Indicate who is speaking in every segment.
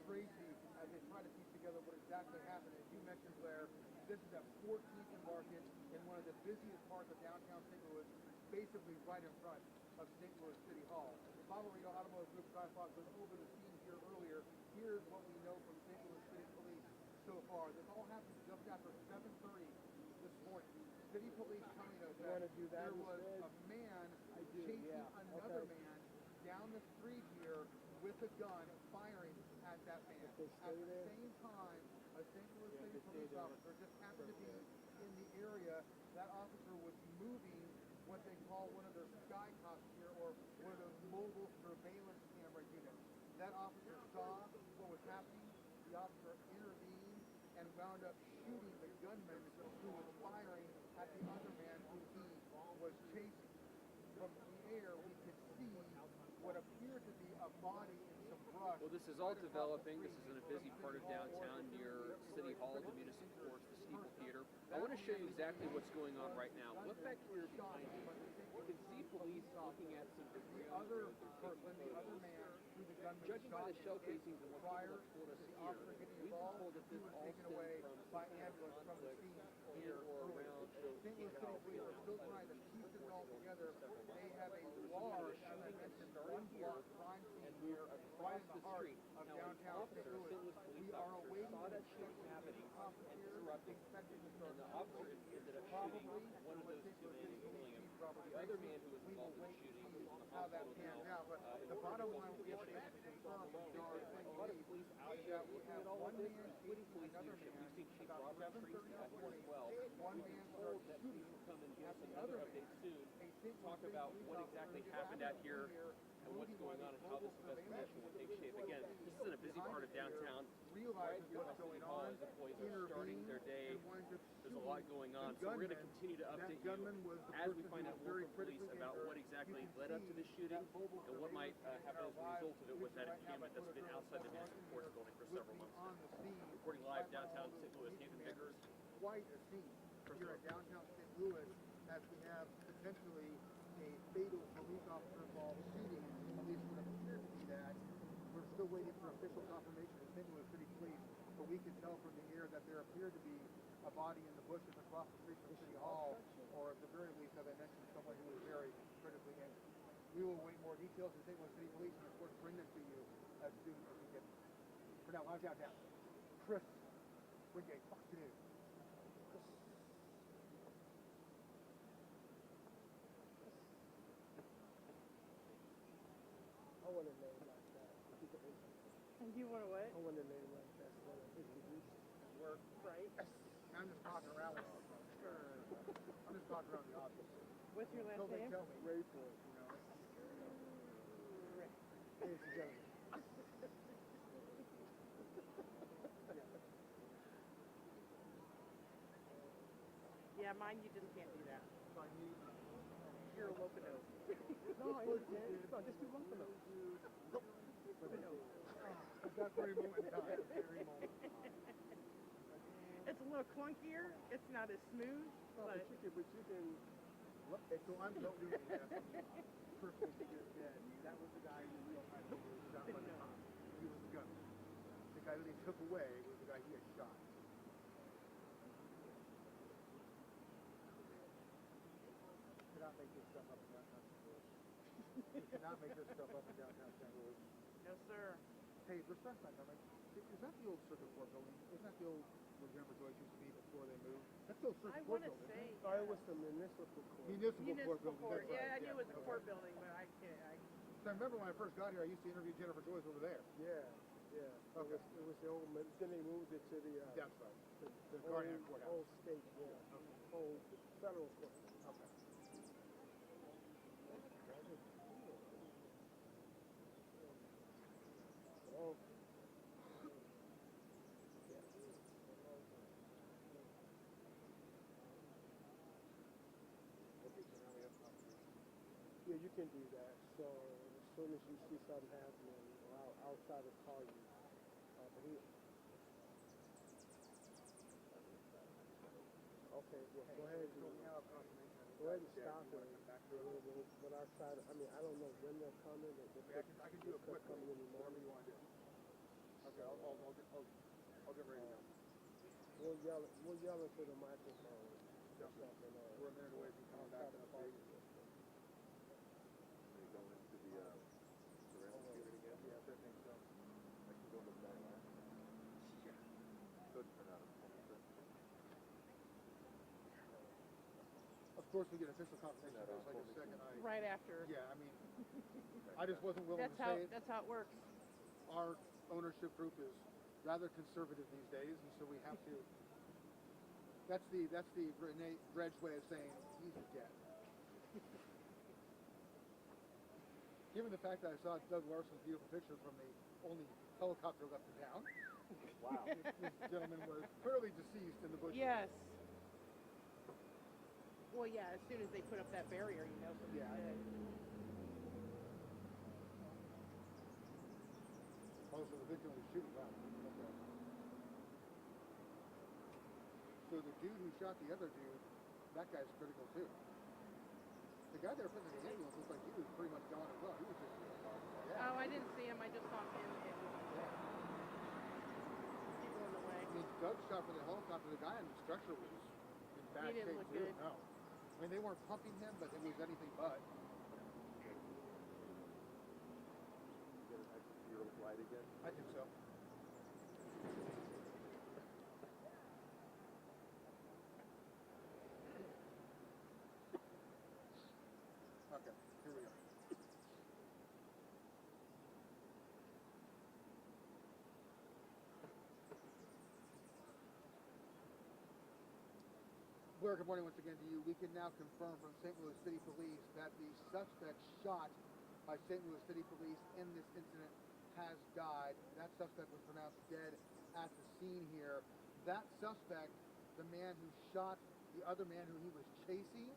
Speaker 1: crazy as they try to piece together what exactly happened. As you mentioned, Blair, this is at 14th and Market in one of the busiest parts of downtown St. Louis, basically right in front of St. Louis City Hall. Bob Marino Automotive Group Guy Fox was over the scene here earlier. Here's what we know from St. Louis City Police so far. This all happened just after 7:30 this morning. City Police telling us that there was a man chasing another man down the street here with a gun, firing at that man. At the same time, a St. Louis City police officer just happened to be in the area. That officer was moving what they call one of their sky cops here, or one of those mobile surveillance camera units. That officer saw what was happening. The officer intervened and wound up shooting the gunman who was firing at the other man who he was chasing. From the air, we could see what appeared to be a body in some brush.
Speaker 2: Well, this is all developing. This is in a busy part of downtown near City Hall, the Municipal Courts, the Steeple Theater. I want to show you exactly what's going on right now. Look back here behind me. You can see police looking at some debris.
Speaker 1: The other person, the other man, who the gunman
Speaker 2: judging by the shell casings and what people have told us here, we've been told that this all
Speaker 1: taken away by ambulance from the scene here
Speaker 2: or around
Speaker 1: St. Louis City Police are still trying to piece it all together. They have a large, as I mentioned, one-block crime scene here right in the heart of downtown St. Louis. We are awaiting
Speaker 2: that shooting happening and disrupting, and the officer ended up shooting one of those two men, killing him. The other man who was involved in the shooting is in the
Speaker 1: how that
Speaker 2: hospital
Speaker 1: pans
Speaker 2: now.
Speaker 1: out. But the bottom line we have to confirm
Speaker 2: A lot of police out here looking at all of this, including police leadership. We've seen Chief Robert Tracy out here as well. We've been told that police will come and give us another update soon to talk about what exactly happened out here and what's going on and how this investigation will take shape. Again, this is in a busy part of downtown. Right here by City Hall as employees are starting their day. There's a lot going on. So we're going to continue to update you as we find out more from police about what exactly led up to this shooting and what might happen as a result of it with that encampment that's been outside the Municipal Courts building for several months now. Reporting live downtown St. Louis, Nathan Vickers.
Speaker 1: Quite a scene here at downtown St. Louis as we have potentially a fatal police officer involved shooting, at least what appears to be that. We're still waiting for official confirmation of St. Louis City Police, but we can tell from the air that there appeared to be a body in the bushes across the street from City Hall, or at the very least, as I mentioned, someone who was very critically injured. We will await more details from St. Louis City Police and, of course, bring them to you as soon as we get them. For now, live downtown. Chris Wingate, Fox News.
Speaker 3: I want a name like that.
Speaker 4: And you want to what?
Speaker 3: I want a name like that. So when I introduce
Speaker 1: Work.
Speaker 4: Right.
Speaker 1: I'm just talking around with I'm just talking around the office.
Speaker 4: What's your last
Speaker 1: Until they
Speaker 4: name?
Speaker 1: tell me.
Speaker 3: Ray for it,
Speaker 1: You know.
Speaker 3: ladies and gentlemen.
Speaker 4: Yeah, mine you just can't do that.
Speaker 1: So I need
Speaker 4: You're a Lopino.
Speaker 3: No, I understand. No, just do one for those.
Speaker 1: I've got very moment in time. Very moment in time.
Speaker 4: It's a little clunkier. It's not as smooth,
Speaker 3: No,
Speaker 4: but
Speaker 3: but you can.
Speaker 1: So I'm not doing that. First thing you just said, that was the guy who was shot by the cop. He was the gunman. The guy that he took away was the guy he had shot. You cannot make this stuff up in downtown St. Louis. You cannot make this stuff up in downtown St. Louis.
Speaker 4: no sir.
Speaker 1: Hey, restaurant's not coming. Is that the old Circuit Court building? Isn't that the old where Jennifer Joyce used to be before they moved? That's the old
Speaker 4: I
Speaker 1: Circuit Court
Speaker 4: want to
Speaker 1: building.
Speaker 4: say
Speaker 3: Oh, it was the municipal court.
Speaker 1: Municipal Court
Speaker 4: municipal
Speaker 1: building.
Speaker 4: court.
Speaker 1: That's right.
Speaker 4: Yeah, I knew it was a
Speaker 1: okay.
Speaker 4: court building, but I can't.
Speaker 1: So I remember when I first got here, I used to interview Jennifer Joyce over there.
Speaker 3: Yeah.
Speaker 1: Okay.
Speaker 3: It was the old, then they moved it to the,
Speaker 1: That's right.
Speaker 3: the
Speaker 1: Guardian
Speaker 3: old,
Speaker 1: Courthouse.
Speaker 3: old state, yeah. Old federal court.
Speaker 1: Okay.
Speaker 3: Oh.
Speaker 1: Okay, so now we have
Speaker 3: Yeah, you can do that. So as soon as you see something happening, I'll try to call you. Okay, well, go ahead and stop it. But I'll try to, I mean, I don't know when they're coming.
Speaker 1: I can do a quick
Speaker 3: coming in the
Speaker 1: whatever
Speaker 3: morning.
Speaker 1: you want to do. Okay. Okay, I'll get ready to go.
Speaker 3: We'll yell into the microphone.
Speaker 1: Yep. We're a minute away from coming back to update.
Speaker 5: Are you going into the surveillance unit again?
Speaker 1: Yes, I think so.
Speaker 5: I can go to the back line. Could turn out a officer.
Speaker 1: Of course, we get official confirmation of this like the second I.
Speaker 4: Right after.
Speaker 1: Yeah, I mean, I just wasn't willing to say it.
Speaker 4: That's how it works.
Speaker 1: Our ownership group is rather conservative these days, and so we have to. That's the Renee Dredge way of saying he's dead. Given the fact that I saw Doug Larson's beautiful picture from the only helicopter left in town,
Speaker 5: Wow.
Speaker 1: this gentleman was clearly deceased in the bushes.
Speaker 4: Yes. Well, yeah. As soon as they put up that barrier, you know.
Speaker 1: Yeah. Also, the victim was shooting. Wow. Okay. So the dude who shot the other dude, that guy's critical too. The guy there putting in the ambulance looked like he was pretty much gone as well. He was just
Speaker 4: Oh, I didn't see him. I just saw him and people in the way.
Speaker 1: I mean, Doug shot for the helicopter. The guy on the structure was in bad
Speaker 4: He didn't
Speaker 1: shape
Speaker 4: look
Speaker 1: too.
Speaker 4: good.
Speaker 1: No. I mean, they weren't pumping him, but it was anything but.
Speaker 5: You get an extra zero flight again?
Speaker 1: I think so. Okay, here we go. Blair, good morning once again to you. We can now confirm from St. Louis City Police that the suspect shot by St. Louis City Police in this incident has died. That suspect was pronounced dead at the scene here. That suspect, the man who shot the other man who he was chasing,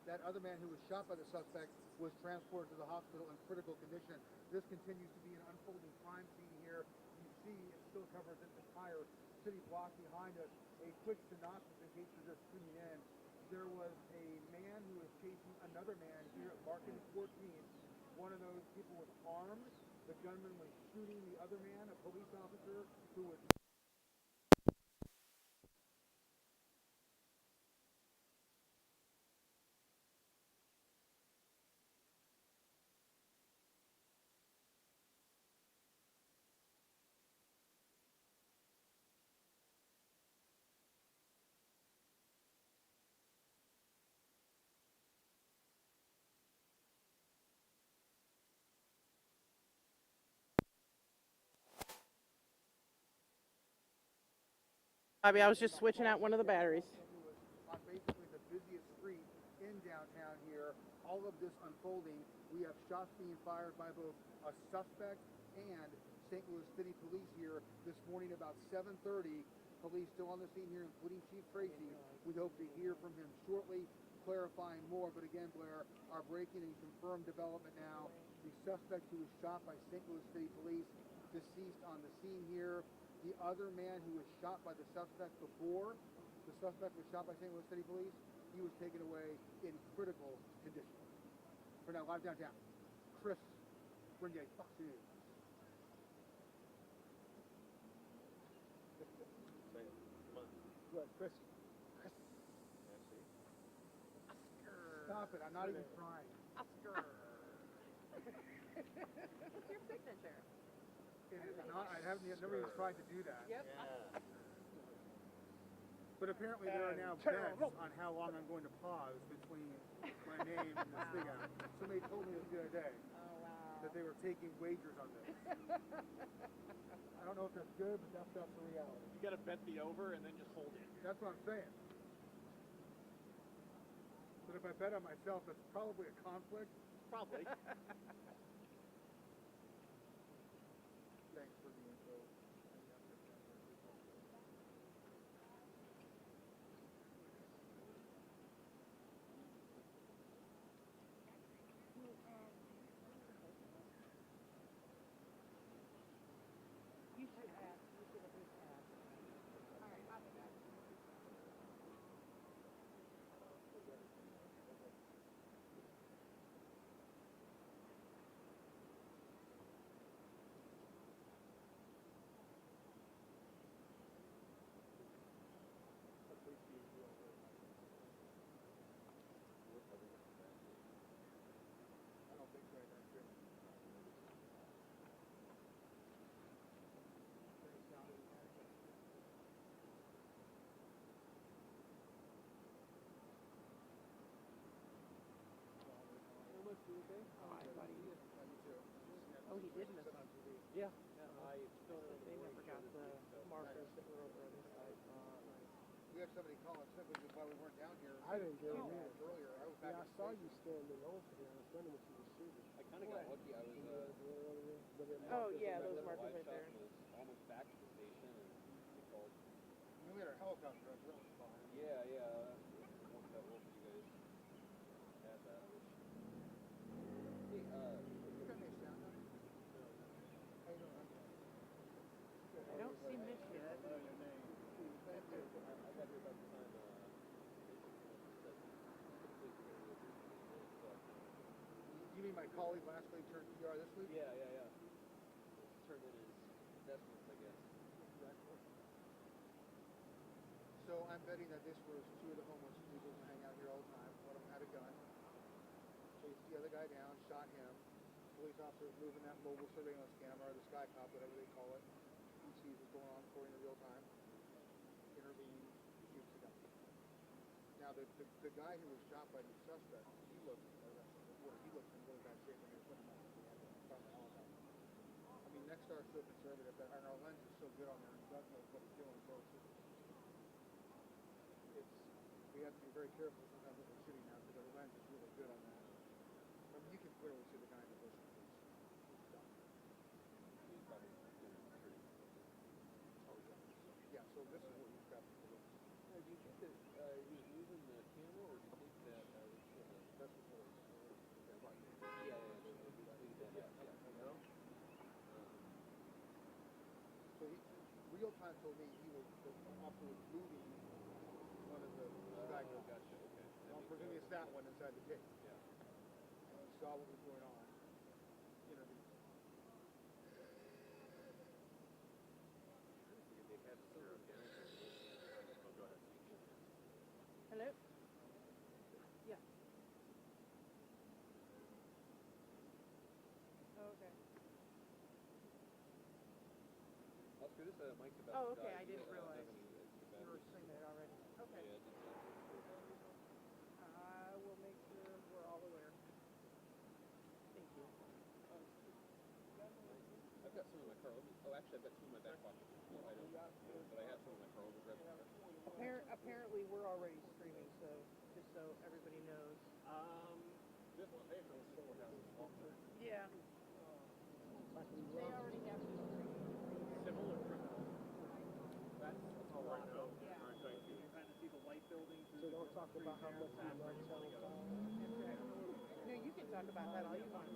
Speaker 1: that other man who was shot by the suspect was transported to the hospital in critical condition. This continues to be an unfolding crime scene here. You see it still covers this entire city block behind us. A quick synopsis in case you're just tuning in. There was a man who was chasing another man here at Market and 14th. One of those people was armed. The gunman was shooting the other man, a police officer who was
Speaker 4: Bobby, I was just switching out one of the batteries.
Speaker 1: who was on basically the busiest street in downtown here. All of this unfolding. We have shots being fired by both a suspect and St. Louis City Police here this morning about 7:30. Police still on the scene here, including Chief Tracy. We hope to hear from him shortly, clarifying more. But again, Blair, our breaking and confirmed development now. The suspect who was shot by St. Louis City Police, deceased on the scene here. The other man who was shot by the suspect before the suspect was shot by St. Louis City Police, he was taken away in critical condition. For now, live downtown, Chris Brunier, Fox News.
Speaker 5: Say it. Come on.
Speaker 3: What, Chris?
Speaker 5: Can I see?
Speaker 1: Stop it, I'm not even trying.
Speaker 4: Oscar. What's your signature?
Speaker 1: It is not, I haven't never even tried to do that.
Speaker 4: Yep.
Speaker 5: Yeah.
Speaker 1: But apparently there are now bets on how long I'm going to pause between my name and this thing out. Somebody told me this the other day
Speaker 4: Oh wow.
Speaker 1: that they were taking wagers on this. I don't know if that's good, but that's the reality.
Speaker 2: You got to bet the over and then just hold it.
Speaker 1: That's what I'm saying. But if I bet on myself, that's probably a conflict.
Speaker 2: Probably.
Speaker 1: Thanks for the info.
Speaker 4: You should ask. You should at least ask. All right, I'll be back. Oh, he did miss on TV.
Speaker 2: Yeah, I filmed it on the
Speaker 4: They
Speaker 2: morning
Speaker 4: never
Speaker 2: show
Speaker 4: got
Speaker 2: this
Speaker 4: the
Speaker 2: week, so.
Speaker 4: markers that were over on the side.
Speaker 1: We had somebody call and said why we weren't down here.
Speaker 3: I didn't get it either.
Speaker 1: Earlier. I was back
Speaker 3: Yeah, I
Speaker 1: at the
Speaker 3: saw
Speaker 1: station.
Speaker 3: you standing over there. I was wondering if you were shooting.
Speaker 2: I kind of got lucky. I was,
Speaker 4: Oh, yeah,
Speaker 2: I was
Speaker 4: those
Speaker 2: at a
Speaker 4: markers
Speaker 2: live
Speaker 4: right
Speaker 2: shot
Speaker 4: there.
Speaker 2: and was almost back to the station, and they called.
Speaker 1: We had our helicopter up, so that was fun.
Speaker 2: Yeah, worked that well for you guys. Had that. Hey,
Speaker 1: You got any sound on it? How you doing?
Speaker 4: I don't see Mitch yet.
Speaker 2: I got here about the time, said, typically we're going to go through this, so.
Speaker 1: You mean my colleague last week turned PR this week?
Speaker 2: Yeah. Turned in his investments, I guess.
Speaker 1: So I'm betting that this was two of the homeless people who hang out here all the time. One of them had a gun. Chased the other guy down, shot him. Police officers moving that mobile surveillance camera, or the sky cop, whatever they call it. He sees what's going on according to real time. Intervenes, shoots the guy. Now the guy who was shot by the suspect, he looked in really bad shape when they put him out. I mean, Nexstar's so conservative that our lens is so good on there, and God knows what he's doing. So we have to be very careful sometimes what we're shooting now because our lens is really good on that. I mean, you can clearly see the guy in the bush. He's done.
Speaker 2: He's probably doing pretty.
Speaker 1: Yeah, so this is what we've got to do.
Speaker 2: Do you think that he was losing the camera, or do you think that
Speaker 1: That's what we're So real time told me the officer was moving one of the sky
Speaker 2: Oh, gotcha, okay.
Speaker 1: I'm presuming it's that one inside the cave.
Speaker 2: Yeah.
Speaker 1: And he saw what was going on. Intervened.
Speaker 2: They had zero damage. Oh, go ahead.
Speaker 4: Hello? Yeah. Oh, okay.
Speaker 2: Oscar, this mic's about
Speaker 4: Oh,
Speaker 2: to
Speaker 4: okay,
Speaker 2: die.
Speaker 4: I didn't
Speaker 2: Do you,
Speaker 4: realize.
Speaker 2: have any extra
Speaker 4: You were
Speaker 2: batteries?
Speaker 4: saying it already. Okay.
Speaker 2: Yeah, just
Speaker 4: I will make sure we're all aware. Thank you.
Speaker 2: I've got some in my car. Actually, I've got some in my back pocket. I don't, but I have some in my car. We'll grab some.
Speaker 4: Apparently, we're already streaming, so just so everybody knows.
Speaker 2: This one, they have no courthouse.
Speaker 4: Yeah. They already have this streaming.
Speaker 2: Civil or criminal? That's a lot of.
Speaker 4: Yeah.
Speaker 2: Thank you.
Speaker 6: You kind of see the white building
Speaker 3: So don't talk about how much you love telecom.
Speaker 4: No, you can talk about that all you want.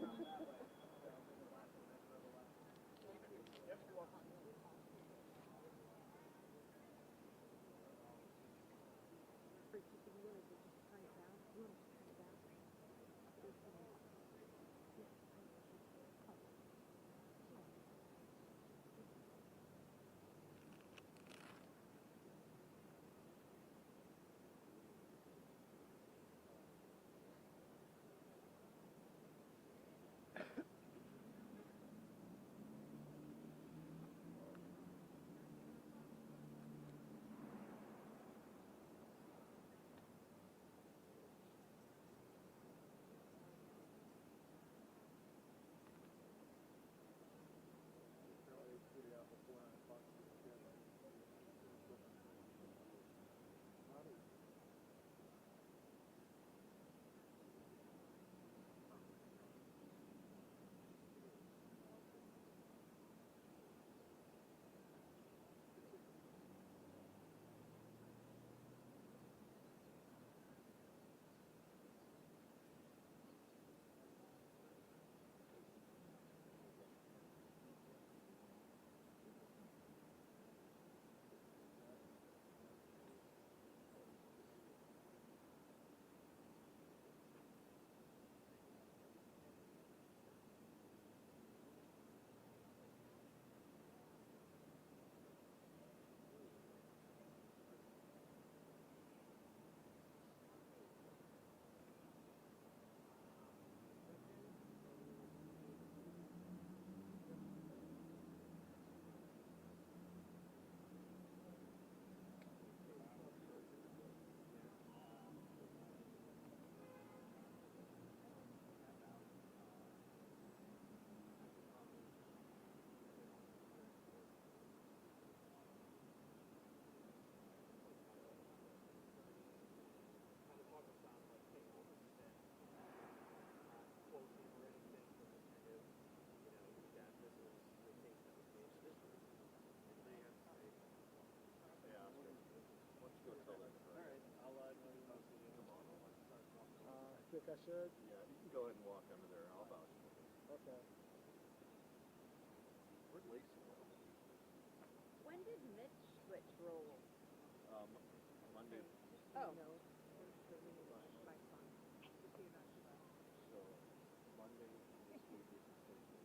Speaker 3: think I should?
Speaker 5: Yeah, you can go ahead and walk under there. I'll vouch for you.
Speaker 3: Okay.
Speaker 5: Where'd Lacey go?
Speaker 4: When did Mitch switch roles?
Speaker 5: Monday.
Speaker 4: Oh.
Speaker 5: So, Monday this week is the 16th.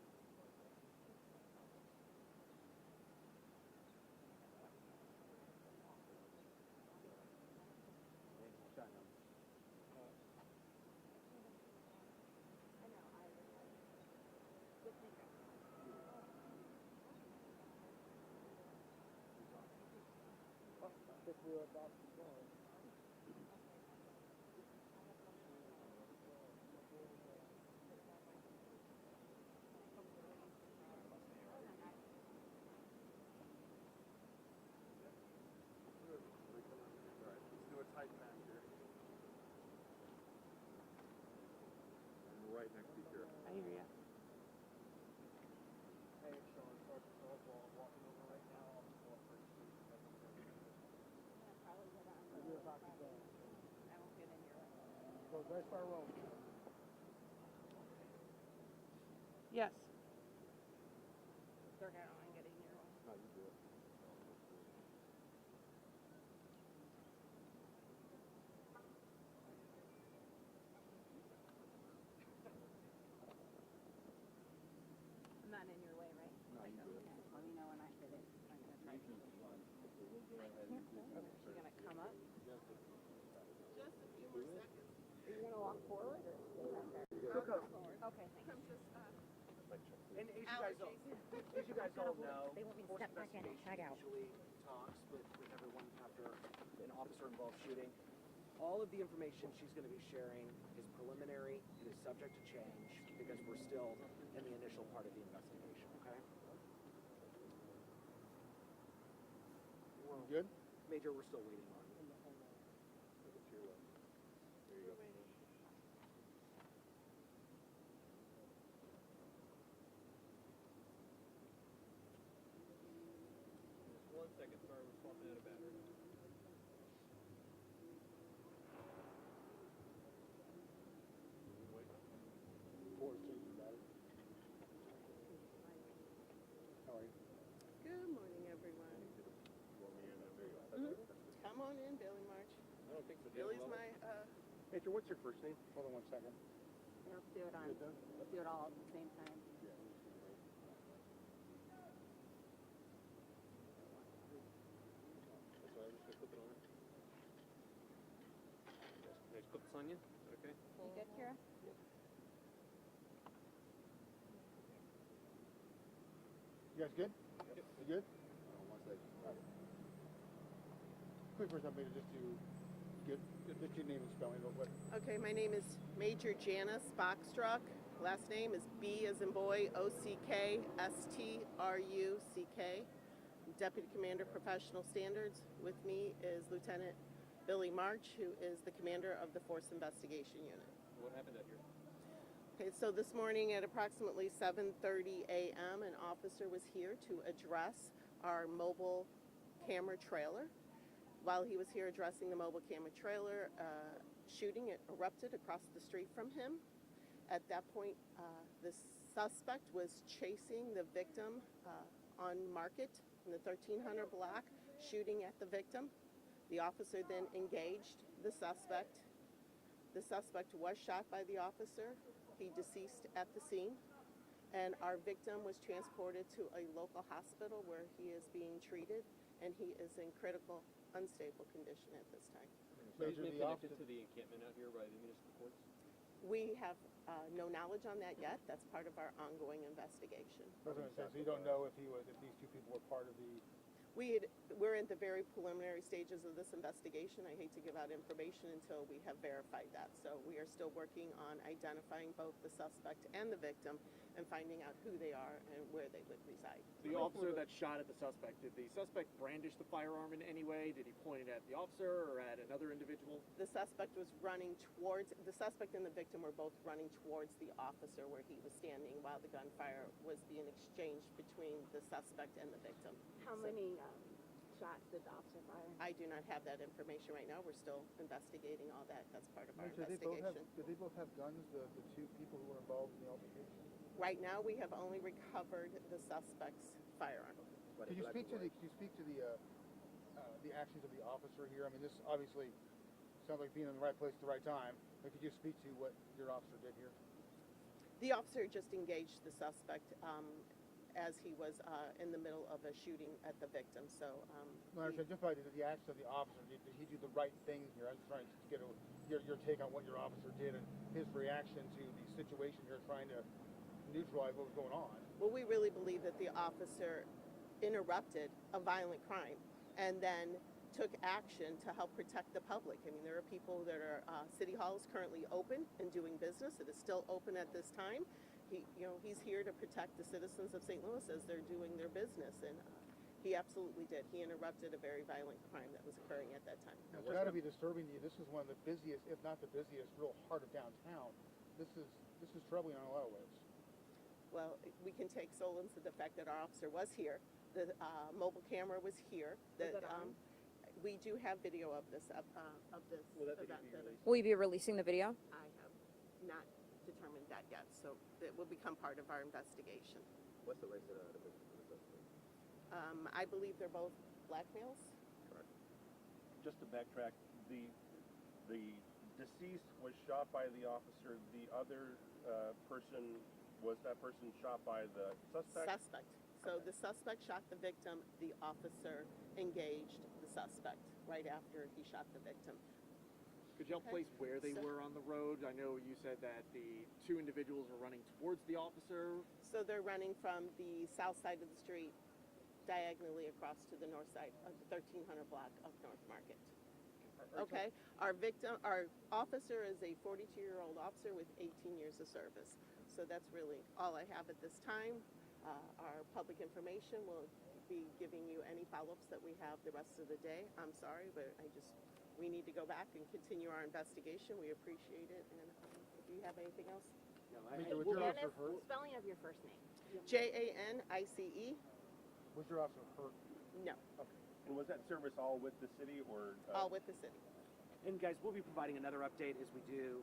Speaker 3: I think we were about to go.
Speaker 5: Alright, let's do a tight match here. And right next to you.
Speaker 4: I hear ya.
Speaker 3: Hey, Sean, Sergeant Caldwell, I'm walking over right now. I'm just going for a seat. We're about to go.
Speaker 4: I won't get in here.
Speaker 3: Go right by road.
Speaker 4: Yes. They're gonna want to get in here.
Speaker 5: No, you do it.
Speaker 4: I'm not in your way, right?
Speaker 5: No, you do it.
Speaker 4: Let me know when I hit it. I'm gonna try to.
Speaker 5: Go ahead.
Speaker 4: Okay, she's gonna come up.
Speaker 6: Just a few more seconds.
Speaker 4: Are you gonna walk forward or stay back there?
Speaker 6: I'll go forward.
Speaker 4: Okay, thanks.
Speaker 6: Come just,
Speaker 7: And as you guys all know,
Speaker 4: They want me to
Speaker 7: force
Speaker 4: step back in and
Speaker 7: investigation
Speaker 4: tag out.
Speaker 7: usually talks with everyone after an officer-involved shooting. All of the information she's going to be sharing is preliminary. It is subject to change because we're still in the initial part of the investigation, okay?
Speaker 5: Good?
Speaker 7: Major, we're still waiting on.
Speaker 5: Look at your left. There you go.
Speaker 2: Just 1 second, sorry, we're swapping out a battery.
Speaker 6: good morning, everyone. Come on in, Billy March.
Speaker 2: I don't think so.
Speaker 6: Billy's my,
Speaker 5: Major, what's your first name?
Speaker 3: Hold on 1 second.
Speaker 4: Let's do it on. Let's do it all at the same time.
Speaker 2: That's why I'm just gonna clip it on her. Can I just clip this on you? Is that okay?
Speaker 4: You good, Kira?
Speaker 3: You guys good? You good?
Speaker 5: One second.
Speaker 3: Quick first, Major, just to get your name and spelling real quick.
Speaker 6: okay, my name is Major Janice Bachstruck. Last name is B as in boy, O-C-K-S-T-R-U-C-K. Deputy Commander Professional Standards. With me is Lieutenant Billy March, who is the commander of the Force Investigation Unit.
Speaker 2: What happened out here?
Speaker 6: Okay, so this morning at approximately 7:30 a.m., an officer was here to address our mobile camera trailer. While he was here addressing the mobile camera trailer, shooting erupted across the street from him. At that point, the suspect was chasing the victim on Market in the 1300 block, shooting at the victim. The officer then engaged the suspect. The suspect was shot by the officer. He deceased at the scene, and our victim was transported to a local hospital where he is being treated, and he is in critical, unstable condition at this time.
Speaker 2: So he's
Speaker 3: Major,
Speaker 2: been
Speaker 3: the
Speaker 2: connected
Speaker 3: officer-
Speaker 2: to the encampment out here by the municipal courts?
Speaker 6: We have no knowledge on that yet. That's part of our ongoing investigation.
Speaker 3: I was gonna say, so you don't know if these two people were part of the.
Speaker 6: We're in the very preliminary stages of this investigation. I hate to give out information until we have verified that. So we are still working on identifying both the suspect and the victim and finding out who they are and where they would reside.
Speaker 7: The officer that shot at the suspect, did the suspect brandish the firearm in any way? Did he point it at the officer or at another individual?
Speaker 6: The suspect was running towards, the suspect and the victim were both running towards the officer where he was standing while the gunfire was being exchanged between the suspect and the victim.
Speaker 4: How many shots did the officer fire?
Speaker 6: I do not have that information right now. We're still investigating all that. That's part of our
Speaker 1: Did
Speaker 6: investigation.
Speaker 1: they both have guns, the two people who were involved in the altercation?
Speaker 6: Right now, we have only recovered the suspect's firearm.
Speaker 1: Could you speak to the actions of the officer here? I mean, this obviously sounds like being in the right place at the right time, but could you speak to what your officer did here?
Speaker 6: The officer just engaged the suspect as he was in the middle of a shooting at the victim. So,
Speaker 1: No, I understand. Just by the actions of the officer, did he do the right thing here? I'm just trying to get your take on what your officer did and his reaction to the situation here, trying to neutralize what was going on.
Speaker 6: well, we really believe that the officer interrupted a violent crime and then took action to help protect the public. I mean, there are people that are, City Hall is currently open and doing business. It is still open at this time. He's here to protect the citizens of St. Louis as they're doing their business, and he absolutely did. He interrupted a very violent crime that was occurring at that time.
Speaker 1: It's got to be disturbing to you. This is one of the busiest, if not the busiest, real heart of downtown. This is troubling in a lot of ways.
Speaker 6: Well, we can take solace in the fact that our officer was here. The mobile camera was here.
Speaker 4: Was it on?
Speaker 6: We do have video of this
Speaker 2: Will that video
Speaker 6: event.
Speaker 2: be released?
Speaker 8: Will you be releasing the video?
Speaker 6: I have not determined that yet, so it will become part of our investigation.
Speaker 5: What's the race of the suspect?
Speaker 6: I believe they're both black males.
Speaker 9: Just to backtrack, the deceased was shot by the officer. The other person, was that person shot by the suspect?
Speaker 6: So the suspect shot the victim. The officer engaged the suspect right after he shot the victim.
Speaker 7: Could y'all
Speaker 6: Okay.
Speaker 7: place where they
Speaker 6: So-
Speaker 7: were on the road? I know you said that the two individuals were running towards the officer.
Speaker 6: So they're running from the south side of the street diagonally across to the north side of the 1300 block of North Market. Okay, our officer is a 42-year-old officer with 18 years of service. So that's really all I have at this time. Our public information will be giving you any follow-ups that we have the rest of the day. I'm sorry, but we need to go back and continue our investigation. We appreciate it. And do you have anything else?
Speaker 7: No,
Speaker 1: Was your officer hurt?
Speaker 4: Spelling of your first name.
Speaker 6: JANICE?
Speaker 1: Was your officer hurt?
Speaker 6: No,
Speaker 9: And was that service all with the city or?
Speaker 6: all with the city.
Speaker 7: And guys, we'll be providing another update as we do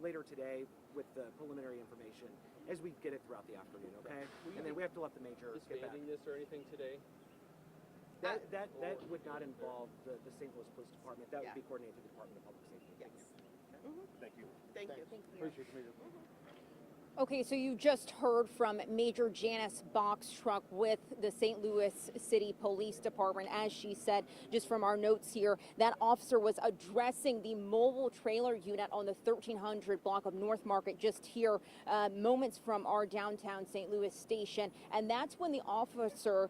Speaker 7: later today with the preliminary information as we get it throughout the afternoon, okay? And then we have to let the major get back.
Speaker 2: Disbanding this or anything today?
Speaker 7: That would not involve the St. Louis Police Department. That would be coordinated through the Department of Public Safety.
Speaker 6: Yes.
Speaker 9: Thank you.
Speaker 6: Thank you.
Speaker 1: Appreciate you, Major.
Speaker 8: Okay, so you just heard from Major Janice Boxtruck with the St. Louis City Police Department. As she said, just from our notes here, that officer was addressing the mobile trailer unit on the 1300 block of North Market, just here moments from our downtown St. Louis station. And that's when the officer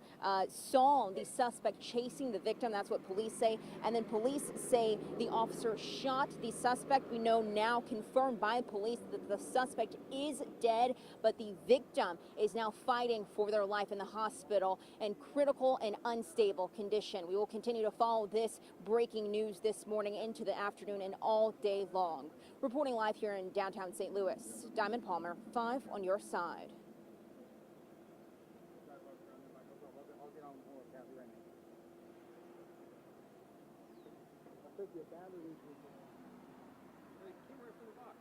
Speaker 8: saw the suspect chasing the victim. That's what police say. And then police say the officer shot the suspect. We know now, confirmed by police, that the suspect is dead, but the victim is now fighting for their life in the hospital in critical and unstable condition. We will continue to follow this breaking news this morning into the afternoon and all day long. Reporting live here in downtown St. Louis, Diamond Palmer, 5 on your side.
Speaker 3: I think your batteries will go.
Speaker 2: They came right from the box.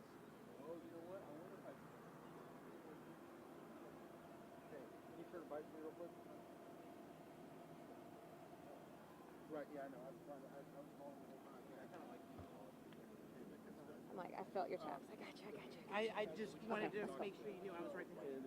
Speaker 2: Oh, you know what? I wonder if I...
Speaker 1: Okay, can you turn the bike to me real quick? Right, yeah, I know. I was calling the whole time. I kind of like you.
Speaker 8: I'm like, I felt your taps. I got you.
Speaker 10: I just wanted to make sure you knew I was right there.